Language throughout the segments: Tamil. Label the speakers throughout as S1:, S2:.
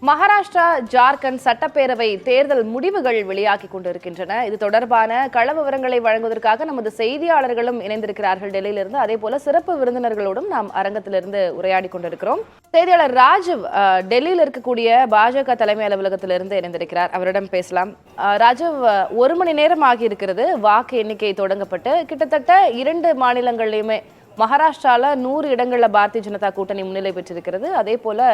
S1: மகாராஷ்டிரா, ஜார்க்கண்ட் சட்டப்பேரவை தேர்தல் முடிவுகள் வெளியாகி கொண்டிருக்கின்றன. இது தொடர்பான கள விவரங்களை வழங்குவதற்காக நமது செய்தியாளர்களும் இணைந்திருக்கிறார்கள் டெல்லியிலிருந்து. அதே போல சிறப்பு விருந்தினர்களோடும் நாம் அரங்கத்திலிருந்து உரையாடி கொண்டிருக்கிறோம். செய்தியாளர் ராஜீவ் டெல்லியில் இருக்கக்கூடிய பாஜக தலைமை அலுவலகத்திலிருந்து இணைந்திருக்கிறார். அவரிடம் பேசலாம். ராஜீவ், 1 மணி நேரம் ஆகியிருக்கிறது வாக்கு எண்ணிக்கை தொடங்கப்பட்டு. கிட்டத்தட்ட 2 மாநிலங்களிலுமே மகாராஷ்டிரால 100 இடங்கள்ல பாரதிய ஜனதா கூட்டணி முன்னிலை பெற்றிருக்கிறது. அதே போல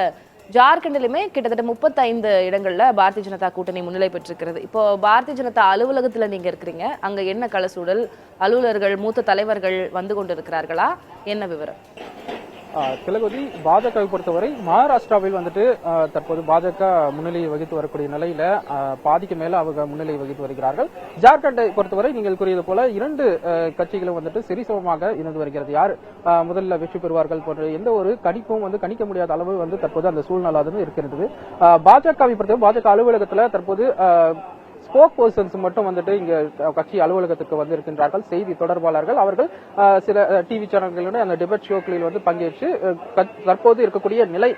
S1: ஜார்க்கண்டிலுமே கிட்டத்தட்ட 35 இடங்கள்ல பாரதிய ஜனதா கூட்டணி முன்னிலை பெற்றிருக்கிறது. இப்போ பாரதிய ஜனதா அலுவலகத்துல நீங்க இருக்கிறீங்க. அங்க என்ன களசூழல்? அலுவலர்கள், மூத்த தலைவர்கள் வந்து கொண்டிருக்கிறார்களா? என்ன விவரம்?
S2: திலகவதி, பாஜகவை பொறுத்தவரை மகாராஷ்டிராவில் வந்துட்டு தற்போது பாஜக முன்னிலையை வகித்து வரக்கூடிய நிலையில பாதிக்கு மேல அவங்க முன்னிலை வகித்து வருகிறார்கள். ஜார்க்கண்டை பொறுத்தவரை நீங்கள் கூறியது போல 2 கட்சிகளும் வந்துட்டு சரிசமமாக இணைந்து வருகிறது. யார் முதல்ல வெற்றி பெறுவார்கள் போன்ற எந்த ஒரு கணிப்பும் கணிக்க முடியாத அளவு தற்போது அந்த சூழ்நிலை இருக்கிறது. பாஜகவை பொறுத்தவரை பாஜக அலுவலகத்துல தற்போது ஸ்போக் பர்சன்ஸ் மட்டும் இங்க கட்சி அலுவலகத்துக்கு வந்திருக்கின்றார்கள். செய்தி தொடர்பாளர்கள் அவர்கள் சில டிவி சேனல்களுடைய அந்த டிபேட் ஷோக்களில் பங்கேற்று தற்போது இருக்கக்கூடிய நிலை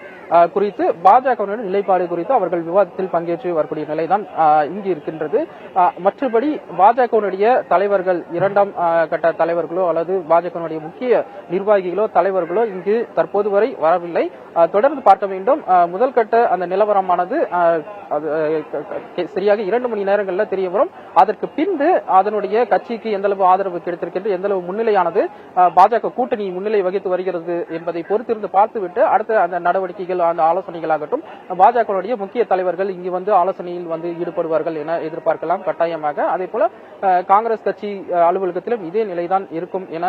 S2: குறித்து பாஜக நிலைப்பாடு குறித்து அவர்கள் விவாதத்தில் பங்கேற்று வரக்கூடிய நிலைதான் இங்கு இருக்கின்றது. மற்றபடி பாஜகவுடைய தலைவர்கள், 2ஆம் கட்ட தலைவர்களோ அல்லது பாஜகவுடைய முக்கிய நிர்வாகிகளோ தலைவர்களோ இங்கு தற்போது வரை வரவில்லை. தொடர்ந்து பார்க்க வேண்டும். முதல் கட்ட அந்த நிலவரமானது சரியாக 2 மணி நேரங்கள்ல தெரிய வரும். அதற்கு பின்பு அதனுடைய கட்சிக்கு எந்த அளவு ஆதரவு கிடைத்திருக்கின்றது, எந்த அளவு முன்னிலையானது பாஜக கூட்டணி முன்னிலை வகித்து வருகிறது என்பதை பொறுத்திருந்து பார்த்துவிட்டு அடுத்த அந்த நடவடிக்கைகள், அந்த ஆலோசனைகளாகட்டும் பாஜகவுடைய முக்கிய தலைவர்கள் இங்கு ஆலோசனையில் ஈடுபடுவார்கள் என எதிர்பார்க்கலாம் கட்டாயமாக. அதே போல காங்கிரஸ் கட்சி அலுவலகத்திலும் இதே நிலைதான் இருக்கும் என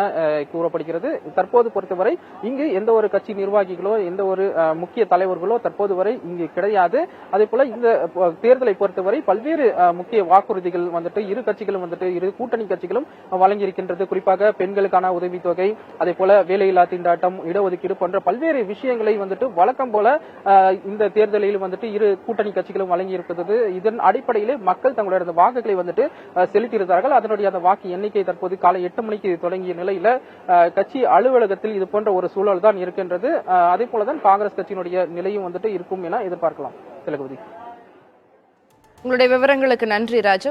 S2: கூறப்படுகிறது. தற்போது பொறுத்தவரை இங்கு எந்த ஒரு கட்சி நிர்வாகிகளோ எந்த ஒரு முக்கிய தலைவர்களோ தற்போது வரை இங்கு கிடையாது. அதே போல இந்த தேர்தலை பொறுத்தவரை பல்வேறு முக்கிய வாக்குறுதிகள் இரு கட்சிகளும் இரு கூட்டணி கட்சிகளும் வழங்கி இருக்கின்றது. குறிப்பாக பெண்களுக்கான உதவித்தொகை, அதே போல வேலையில்லா திண்டாட்டம், இடஒதுக்கீடு போன்ற பல்வேறு விஷயங்களை வழக்கம் போல இந்த தேர்தலில் இரு கூட்டணி கட்சிகளும் வழங்கி இருப்பது. இதன் அடிப்படையிலே மக்கள் தங்களுடைய வாக்குகளை செலுத்தியிருந்தார்கள். அதனுடைய அந்த வாக்கு எண்ணிக்கை தற்போது காலை 8 மணிக்கு தொடங்கிய நிலையில கட்சி அலுவலகத்தில் இது போன்ற ஒரு சூழல் தான் இருக்கின்றது. அதே போலதான் காங்கிரஸ் கட்சியினுடைய நிலையும் இருக்கும் என எதிர்பார்க்கலாம். திலகவதி,
S1: உங்களுடைய விவரங்களுக்கு நன்றி ராஜு.